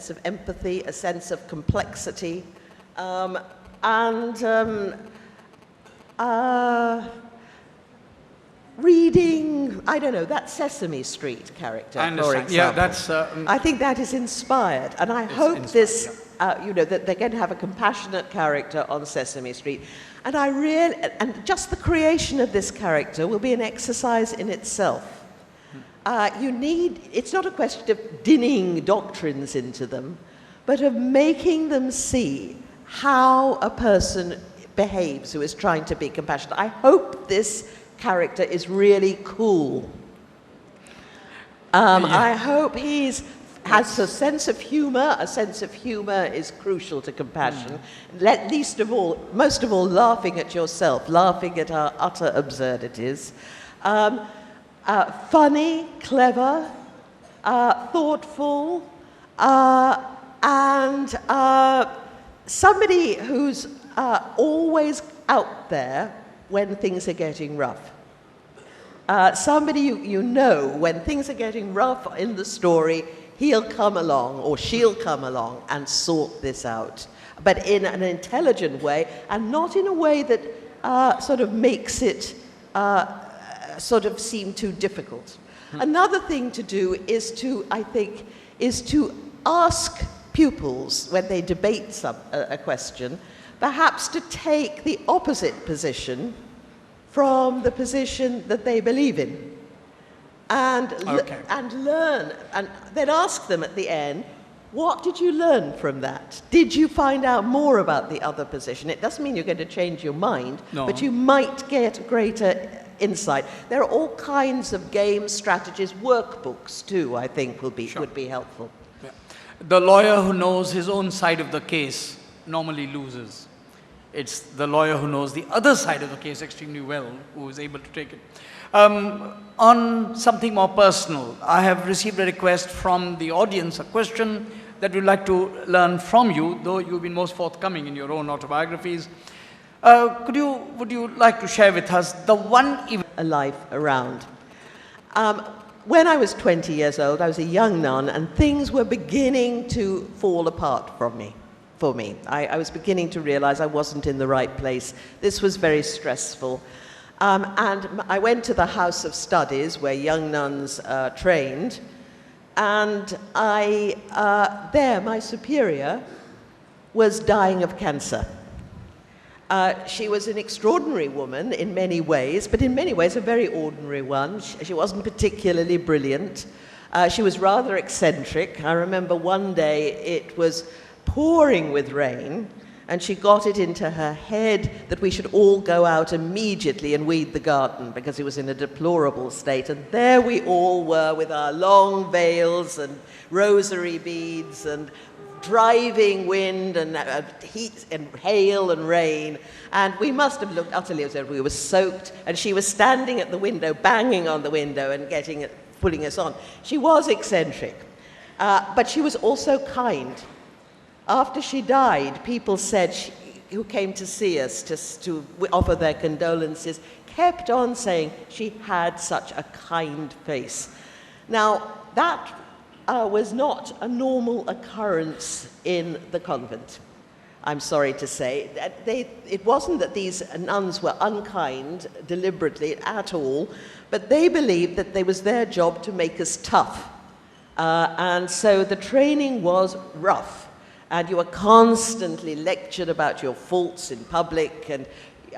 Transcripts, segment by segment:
sense of empathy, a sense of complexity, and reading, I don't know, that Sesame Street character, for example. Yeah, that's... I think that is inspired, and I hope this, that they're going to have a compassionate character on Sesame Street. And and just the creation of this character will be an exercise in itself. It's not a question of dinning doctrines into them, but of making them see how a person behaves who is trying to be compassionate. I hope this character is really cool. I hope has a sense of humor. A sense of humor is crucial to compassion. Most of all, laughing at yourself, laughing at our utter absurdities. Funny, clever, thoughtful, and somebody who's always out there when things are getting rough. Somebody you know, when things are getting rough in the story, he'll come along or she'll come along and sort this out, but in an intelligent way and not in a way that sort of makes it sort of seem too difficult. Another thing to do is to ask pupils, when they debate a question, perhaps to take the opposite position from the position that they believe in. And learn, and then ask them at the end, what did you learn from that? Did you find out more about the other position? It doesn't mean you're going to change your mind, but you might get greater insight. There are all kinds of games, strategies, workbooks too, I think would be helpful. Yeah. The lawyer who knows his own side of the case normally loses. It's the lawyer who knows the other side of the case extremely well who is able to take it. On something more personal, I have received a request from the audience, a question that we'd like to learn from you, though you've been most forthcoming in your own autobiographies. Would you like to share with us the one event? A life around. When I was 20 years old, I was a young nun, and things were beginning to fall apart for me. I was beginning to realize I wasn't in the right place. This was very stressful. And I went to the House of Studies, where young nuns trained, and there my superior was dying of cancer. She was an extraordinary woman in many ways, but in many ways a very ordinary one. She wasn't particularly brilliant. She was rather eccentric. I remember one day it was pouring with rain, and she got it into her head that we should all go out immediately and weed the garden because it was in a deplorable state. And there we all were with our long veils and rosary beads and driving wind and heat and hail and rain. And we must have looked utterly as if we were soaked. And she was standing at the window, banging on the window and pulling us on. She was eccentric, but she was also kind. After she died, people said, who came to see us to offer their condolences, kept on saying she had such a kind face. Now, that was not a normal occurrence in the convent, I'm sorry to say. It wasn't that these nuns were unkind deliberately at all, but they believed that it was their job to make us tough. And so the training was rough. And you were constantly lectured about your faults in public, and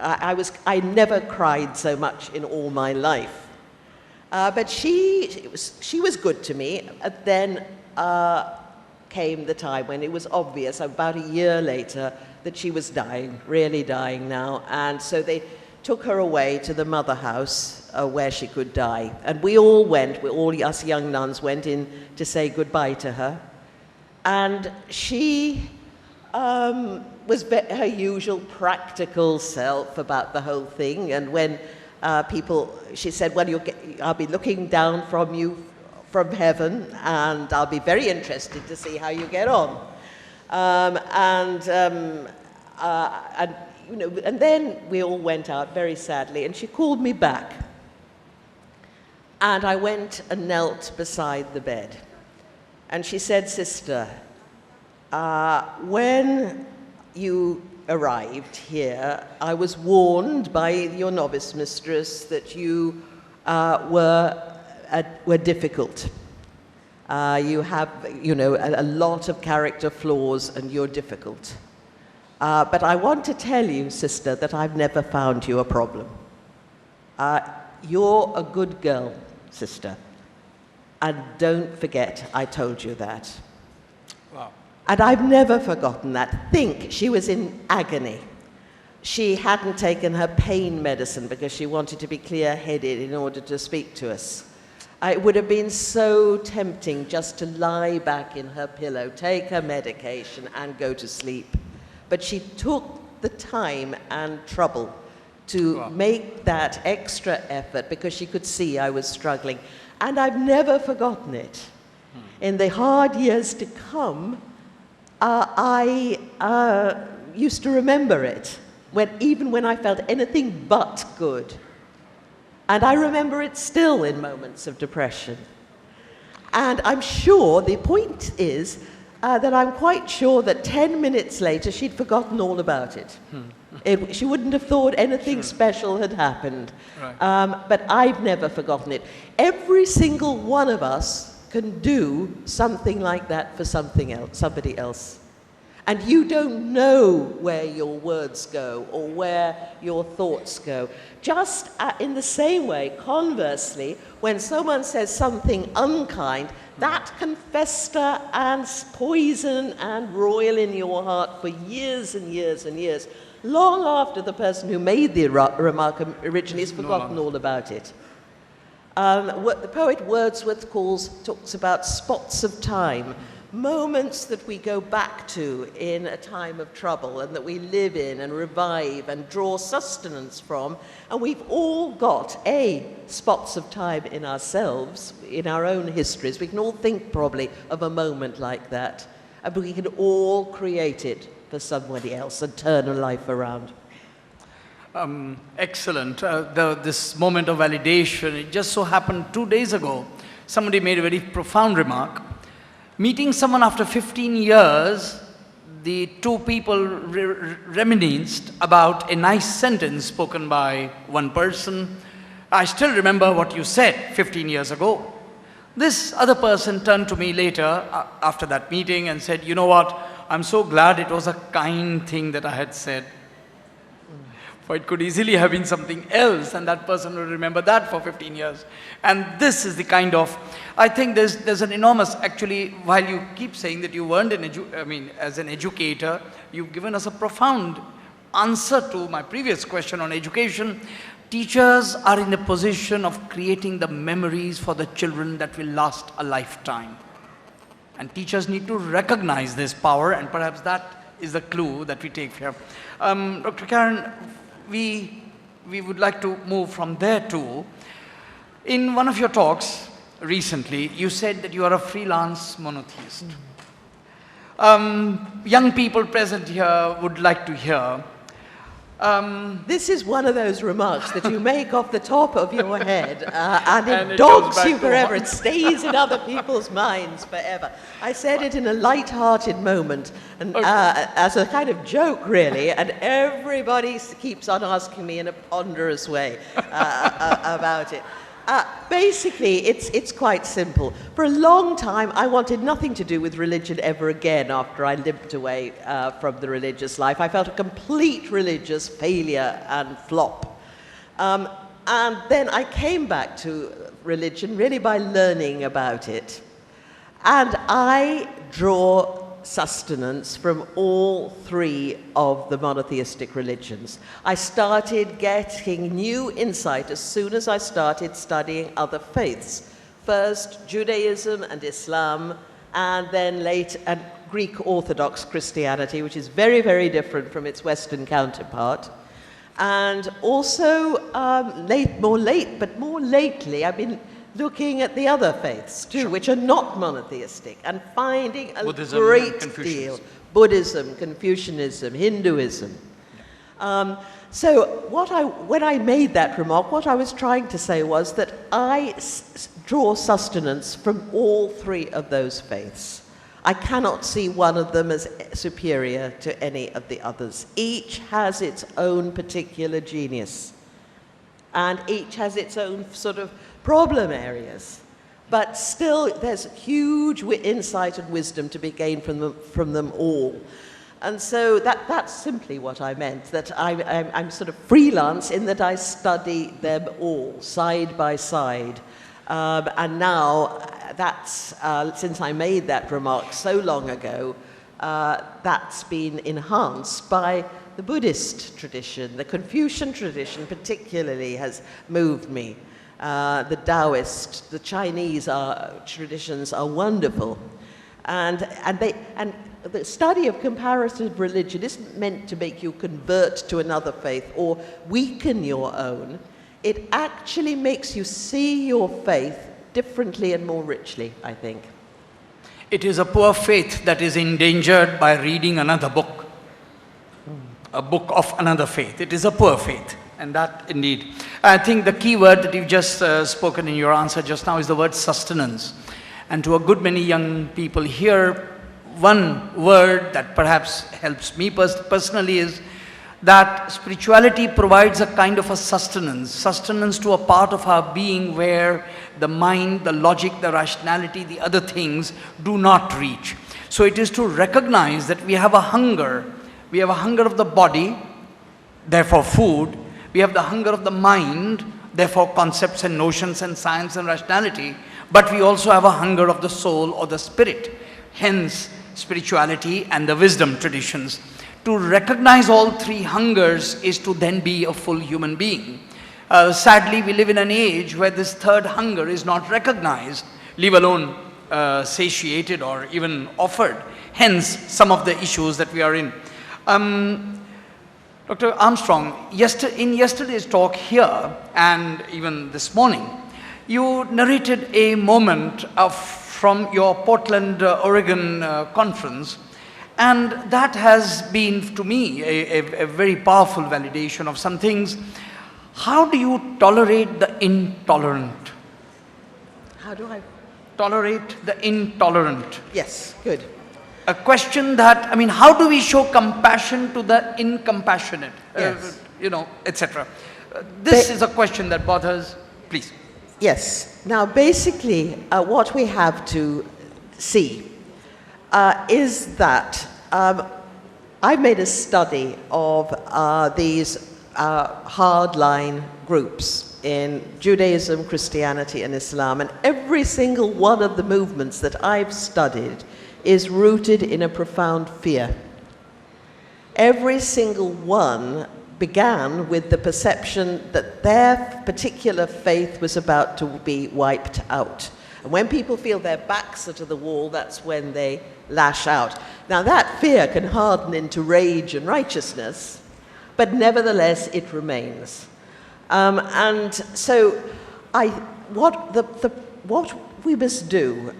I never cried so much in all my life. But she was good to me. Then came the time when it was obvious, about a year later, that she was dying, really dying now. And so they took her away to the mother house where she could die. And we all went, all us young nuns went in to say goodbye to her. And she was her usual practical self about the whole thing. And when she said, well, I'll be looking down from you from heaven, and I'll be very interested to see how you get on. And then we all went out very sadly, and she called me back. And I went and knelt beside the bed. And she said, "Sister, When you arrived here, I was warned by your novice mistress that you were difficult. You have, a lot of character flaws, and you're difficult. But I want to tell you, sister, that I've never found you a problem. You're a good girl, sister. And don't forget, I told you that. Wow. And I've never forgotten that. Think, she was in agony. She hadn't taken her pain medicine because she wanted to be clear-headed in order to speak to us. It would have been so tempting just to lie back in her pillow, take her medication, and go to sleep. But she took the time and trouble to make that extra effort because she could see I was struggling. And I've never forgotten it. In the hard years to come, I used to remember it, even when I felt anything but good. And I remember it still in moments of depression. And I'm sure, the point is, that I'm quite sure that 10 minutes later she'd forgotten all about it. She wouldn't have thought anything special had happened. Right. But I've never forgotten it. Every single one of us can do something like that for somebody else. And you don't know where your words go or where your thoughts go. Just in the same way, conversely, when someone says something unkind, that can fester and poison and roil in your heart for years and years and years, long after the person who made the remark originally has forgotten all about it. What the poet Wordsworth talks about spots of time, moments that we go back to in a time of trouble and that we live in and revive and draw sustenance from. And we've all got spots of time in ourselves, in our own histories. We can all think probably of a moment like that, and we can all create it for somebody else and turn a life around. Excellent. This moment of validation, it just so happened 2 days ago, somebody made a very profound remark. Meeting someone after 15 years, the two people reminisced about a nice sentence spoken by one person. I still remember what you said 15 years ago. This other person turned to me later after that meeting and said, you know what, I'm so glad it was a kind thing that I had said. For it could easily have been something else, and that person will remember that for 15 years. And this is the kind of, I think there's an enormous, actually, while you keep saying that you weren't as an educator, you've given us a profound answer to my previous question on education. Teachers are in a position of creating the memories for the children that will last a lifetime. And teachers need to recognize this power, and perhaps that is the clue that we take here. Dr. Karen, we would like to move from there too. In one of your talks recently, you said that you are a freelance monotheist. Young people present here would like to hear. This is one of those remarks that you make off the top of your head, and it dogs you forever. It stays in other people's minds forever. I said it in a light-hearted moment, and as a kind of joke, really, and everybody keeps on asking me in a ponderous way about it. Basically, it's quite simple. For a long time, I wanted nothing to do with religion ever again after I limped away from the religious life. I felt a complete religious failure and flop. And then I came back to religion really by learning about it. And I draw sustenance from all three of the monotheistic religions. I started getting new insight as soon as I started studying other faiths. First Judaism and Islam, and then Greek Orthodox Christianity, which is very, very different from its Western counterpart. And also, more lately, I've been looking at the other faiths too, which are not monotheistic, and finding a great deal. Buddhism, Confucianism, Hinduism. So when I made that remark, what I was trying to say was that I draw sustenance from all three of those faiths. I cannot see one of them as superior to any of the others. Each has its own particular genius, and each has its own sort of problem areas. But still, there's huge insight and wisdom to be gained from them all. And so that's simply what I meant, that I'm sort of freelance in that I study them all, side by side. And now, that's, since I made that remark so long ago, that's been enhanced by the Buddhist tradition. The Confucian tradition particularly has moved me. The Taoist, the Chinese traditions are wonderful. And the study of comparative religion isn't meant to make you convert to another faith or weaken your own. It actually makes you see your faith differently and more richly, I think. It is a poor faith that is endangered by reading another book, a book of another faith. It is a poor faith, and that indeed. I think the key word that you've just spoken in your answer just now is the word sustenance. And to a good many young people here, one word that perhaps helps me personally is that spirituality provides a kind of a sustenance to a part of our being where the mind, the logic, the rationality, the other things do not reach. So it is to recognize that we have a hunger. We have a hunger of the body, therefore food. We have the hunger of the mind, therefore concepts and notions and science and rationality. But we also have a hunger of the soul or the spirit. Hence, spirituality and the wisdom traditions. To recognize all three hungers is to then be a full human being. Sadly, we live in an age where this third hunger is not recognized, leave alone satiated or even offered. Hence, some of the issues that we are in. Dr. Armstrong, in yesterday's talk here and even this morning, you narrated a moment from your Portland, Oregon conference, and that has been, to me, a very powerful validation of some things. How do you tolerate the intolerant? How do I? Tolerate the intolerant. Yes, good. A question that, I mean, how do we show compassion to the incompassionate? Yes. Etc. This is a question that bothers, please. Yes. Now, basically, what we have to see is that I made a study of these hardline groups in Judaism, Christianity, and Islam, and every single one of the movements that I've studied is rooted in a profound fear. Every single one began with the perception that their particular faith was about to be wiped out. And when people feel their backs are to the wall, that's when they lash out. Now that fear can harden into rage and righteousness, but nevertheless it remains. And so what we must do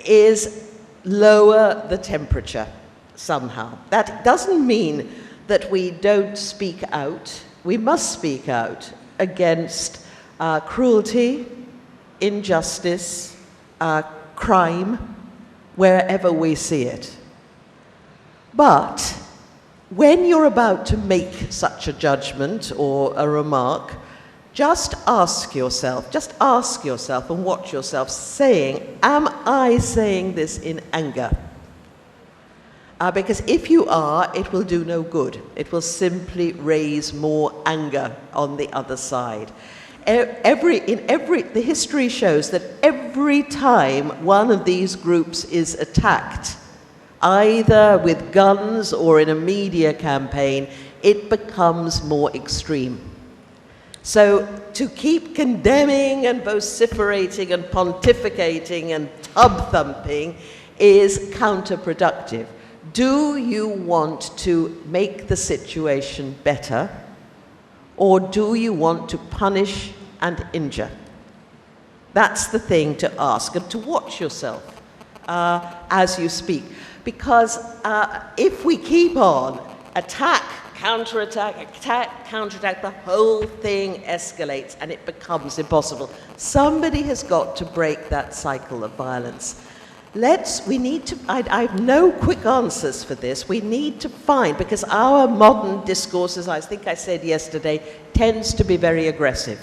is lower the temperature somehow. That doesn't mean that we don't speak out. We must speak out against cruelty, injustice, crime, wherever we see it. But when you're about to make such a judgment or a remark, just ask yourself and watch yourself saying, am I saying this in anger? Because if you are, it will do no good. It will simply raise more anger on the other side. The history shows that every time one of these groups is attacked, either with guns or in a media campaign, it becomes more extreme. So to keep condemning and vociferating and pontificating and tub-thumping is counterproductive. Do you want to make the situation better, or do you want to punish and injure? That's the thing to ask, and to watch yourself as you speak. Because if we keep on attack, counterattack, the whole thing escalates and it becomes impossible. Somebody has got to break that cycle of violence. We need to, I have no quick answers for this. We need to find, because our modern discourse, as I think I said yesterday, tends to be very aggressive.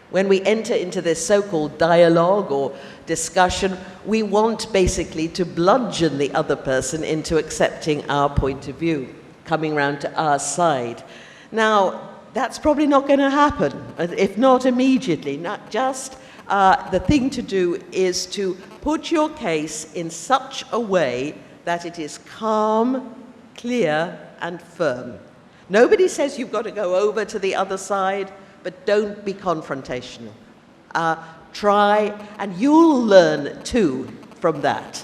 When we enter into this so-called dialogue or discussion, we want basically to bludgeon the other person into accepting our point of view, coming round to our side. Now, that's probably not going to happen, if not immediately. Not just the thing to do is to put your case in such a way that it is calm, clear, and firm. Nobody says you've got to go over to the other side, but don't be confrontational. Try, and you'll learn too from that.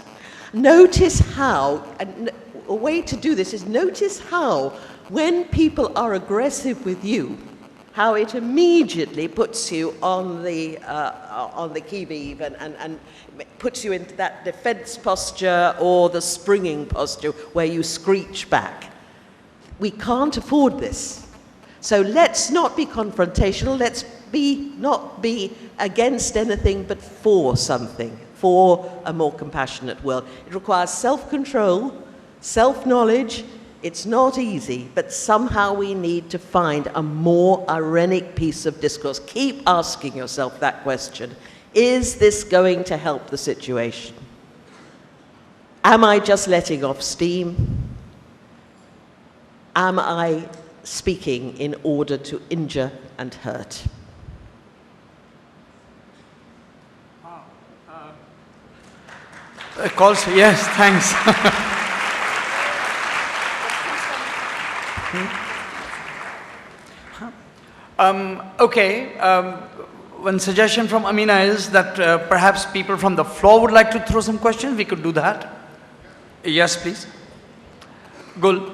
Notice how, and a way to do this is notice how, when people are aggressive with you, how it immediately puts you on the qui-vive and puts you into that defense posture or the springing posture where you screech back. We can't afford this. So let's not be confrontational, let's not be against anything but for something, for a more compassionate world. It requires self-control, self-knowledge. It's not easy, but somehow we need to find a more ironic piece of discourse. Keep asking yourself that question. Is this going to help the situation? Am I just letting off steam? Am I speaking in order to injure and hurt? Calls, yes, thanks. One suggestion from Amina is that perhaps people from the floor would like to throw some questions. We could do that. Yes, please. Gul.